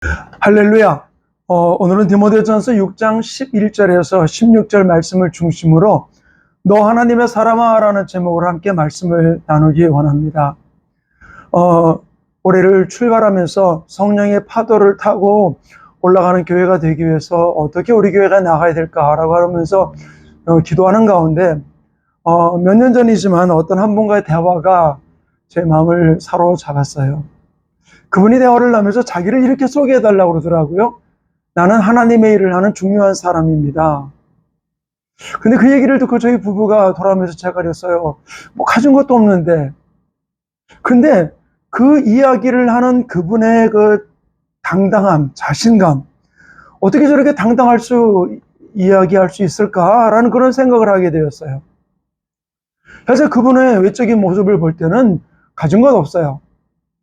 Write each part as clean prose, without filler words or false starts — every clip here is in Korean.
할렐루야. 오늘은 디모데전서 6장 11절에서 16절 말씀을 중심으로 너 하나님의 사람아 라는 제목으로 함께 말씀을 나누기 원합니다. 올해를 출발하면서 성령의 파도를 타고 올라가는 교회가 되기 위해서 어떻게 우리 교회가 나가야 될까라고 하면서 기도하는 가운데 몇 년 전이지만 어떤 한 분과의 대화가 제 마음을 사로잡았어요. 그분이 대화를 하면서 자기를 이렇게 소개해달라고 그러더라고요. 나는 하나님의 일을 하는 중요한 사람입니다. 근데 그 얘기를 듣고 저희 부부가 돌아오면서 제가 그랬어요. 뭐 가진 것도 없는데. 근데 그 이야기를 하는 그분의 그 당당함, 자신감, 어떻게 저렇게 이야기할 수 있을까라는 그런 생각을 하게 되었어요. 그래서 그분의 외적인 모습을 볼 때는 가진 건 없어요.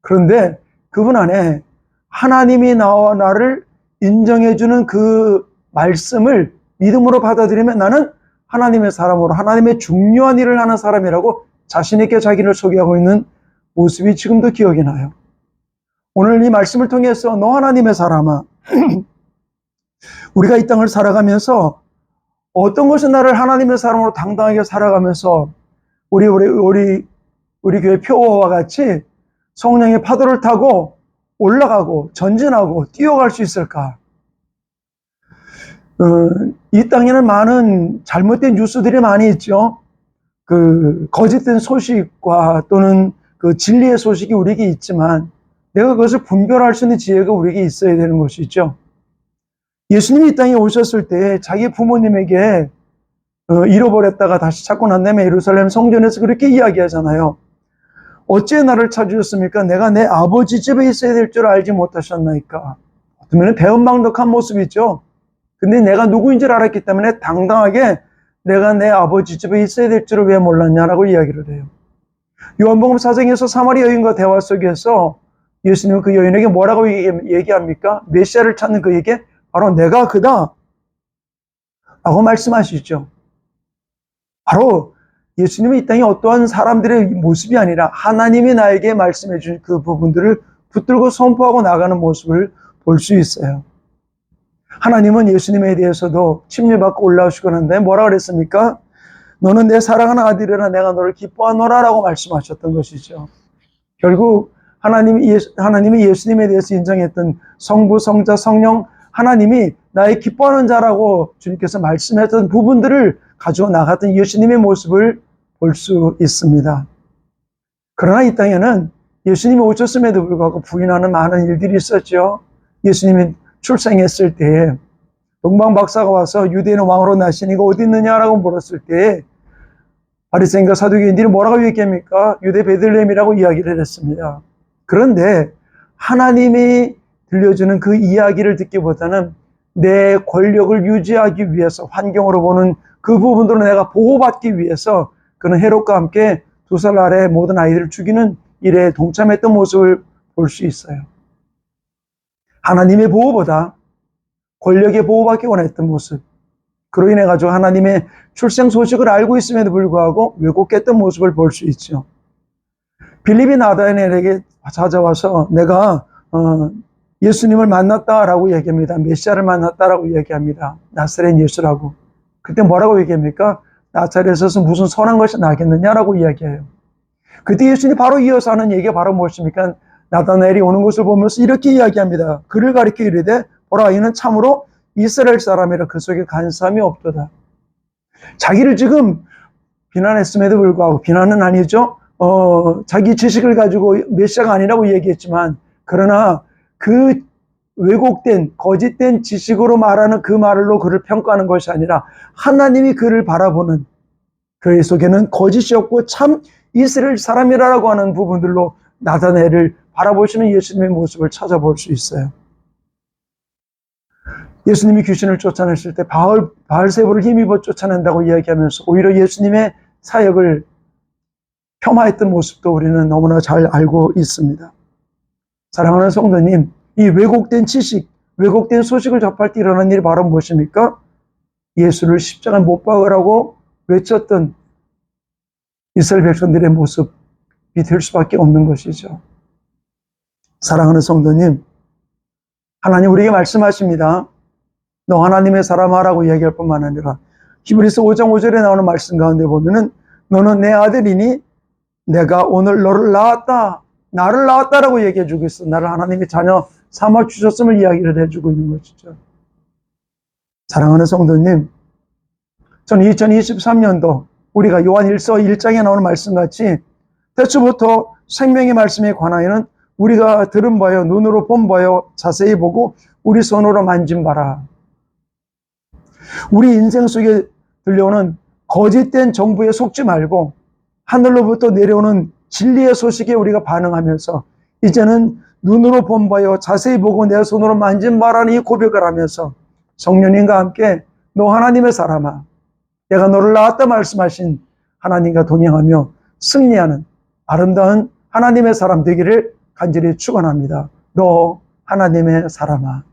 그런데 그분 안에 하나님이 나와 나를 인정해주는 그 말씀을 믿음으로 받아들이면 나는 하나님의 사람으로 하나님의 중요한 일을 하는 사람이라고 자신있게 자기를 소개하고 있는 모습이 지금도 기억이 나요. 오늘 이 말씀을 통해서 너 하나님의 사람아, 우리가 이 땅을 살아가면서 어떤 것이 나를 하나님의 사람으로 당당하게 살아가면서 우리 교회 표어와 같이 성령의 파도를 타고 올라가고 전진하고 뛰어갈 수 있을까? 이 땅에는 많은 잘못된 뉴스들이 많이 있죠. 그 거짓된 소식과 또는 그 진리의 소식이 우리에게 있지만 내가 그것을 분별할 수 있는 지혜가 우리에게 있어야 되는 것이죠. 예수님이 이 땅에 오셨을 때 자기 부모님에게 잃어버렸다가 다시 찾고 난 다음에 예루살렘 성전에서 그렇게 이야기하잖아요. 어찌 나를 찾으셨습니까? 내가 내 아버지 집에 있어야 될 줄 알지 못하셨나이까. 어쩌면 배은망덕한 모습이죠. 근데 내가 누구인지를 알았기 때문에 당당하게 내가 내 아버지 집에 있어야 될 줄을 왜 몰랐냐라고 이야기를 해요. 요한복음 4장에서 사마리 여인과 대화 속에서 예수님은 그 여인에게 뭐라고 얘기합니까? 메시아를 찾는 그에게 바로 내가 그다 라고 말씀하시죠. 바로 예수님은 이 땅에 어떠한 사람들의 모습이 아니라 하나님이 나에게 말씀해 주신 그 부분들을 붙들고 선포하고 나가는 모습을 볼 수 있어요. 하나님은 예수님에 대해서도 침례받고 올라오시고 난 다음에 뭐라 그랬습니까? 너는 내 사랑하는 아들이라 내가 너를 기뻐하노라 라고 말씀하셨던 것이죠. 결국 하나님이 예수님에 대해서 인정했던 성부, 성자, 성령, 하나님이 나의 기뻐하는 자라고 주님께서 말씀했던 부분들을 가지고 나갔던 예수님의 모습을 볼 수 있습니다. 그러나 이 땅에는 예수님이 오셨음에도 불구하고 부인하는 많은 일들이 있었죠. 예수님이 출생했을 때에 동방 박사가 와서 유대인의 왕으로 나신 이가 어디 있느냐라고 물었을 때 바리새인과 사두개인들이 뭐라고 얘기합니까? 유대 베들레헴이라고 이야기를 했습니다. 그런데 하나님이 들려주는 그 이야기를 듣기보다는 내 권력을 유지하기 위해서 환경으로 보는 그 부분들을 내가 보호받기 위해서 그는 헤롯과 함께 2살 아래 모든 아이들을 죽이는 일에 동참했던 모습을 볼 수 있어요. 하나님의 보호보다 권력의 보호받기 원했던 모습. 그로 인해 가지고 하나님의 출생 소식을 알고 있음에도 불구하고 왜곡했던 모습을 볼 수 있죠. 빌립이 나다나엘에게 찾아와서 내가 예수님을 만났다라고 얘기합니다. 메시아를 만났다라고 얘기합니다. 나사렛 예수라고. 그때 뭐라고 얘기합니까? 나사렛에서 무슨 선한 것이 나겠느냐라고 이야기해요. 그때 예수님이 바로 이어서 하는 얘기가 바로 무엇입니까? 나다나엘이 오는 것을 보면서 이렇게 이야기합니다. 그를 가리켜 이르되 보라 이는 참으로 이스라엘 사람이라 그 속에 간사함이 없도다. 자기를 지금 비난했음에도 불구하고 비난은 아니죠. 자기 지식을 가지고 메시아가 아니라고 얘기했지만 그러나 그 왜곡된 거짓된 지식으로 말하는 그 말로 그를 평가하는 것이 아니라 하나님이 그를 바라보는 그의 속에는 거짓이 없고 참 이스라엘 사람이라고 하는 부분들로 나다나엘을 바라보시는 예수님의 모습을 찾아볼 수 있어요. 예수님이 귀신을 쫓아냈을 때 바알세부를 힘입어 쫓아낸다고 이야기하면서 오히려 예수님의 사역을 폄하했던 모습도 우리는 너무나 잘 알고 있습니다. 사랑하는 성도님, 이 왜곡된 지식, 왜곡된 소식을 접할 때 일어난 일이 바로 무엇입니까? 예수를 십자가에 못 박으라고 외쳤던 이스라엘 백성들의 모습이 될 수밖에 없는 것이죠. 사랑하는 성도님, 하나님 우리에게 말씀하십니다. 너 하나님의 사람아라고 얘기할 뿐만 아니라 히브리서 5장 5절에 나오는 말씀 가운데 보면은 너는 내 아들이니 내가 오늘 너를 낳았다. 나를 낳았다라고 얘기해 주고 있어. 나를 하나님의 자녀 삼아 주셨음을 이야기를 해주고 있는 것이죠. 사랑하는 성도님, 저는 2023년도 우리가 요한 1서 1장에 나오는 말씀같이 태초부터 생명의 말씀에 관하여는 우리가 들은 바요, 눈으로 본 바요, 자세히 보고 우리 손으로 만진 바라. 우리 인생 속에 들려오는 거짓된 정보에 속지 말고 하늘로부터 내려오는 진리의 소식에 우리가 반응하면서 이제는 눈으로 본 바요, 자세히 보고 내 손으로 만진 바라는 이 고백을 하면서 성령님과 함께 너 하나님의 사람아, 내가 너를 낳았다 말씀하신 하나님과 동행하며 승리하는 아름다운 하나님의 사람 되기를 간절히 축원합니다. 너 하나님의 사람아.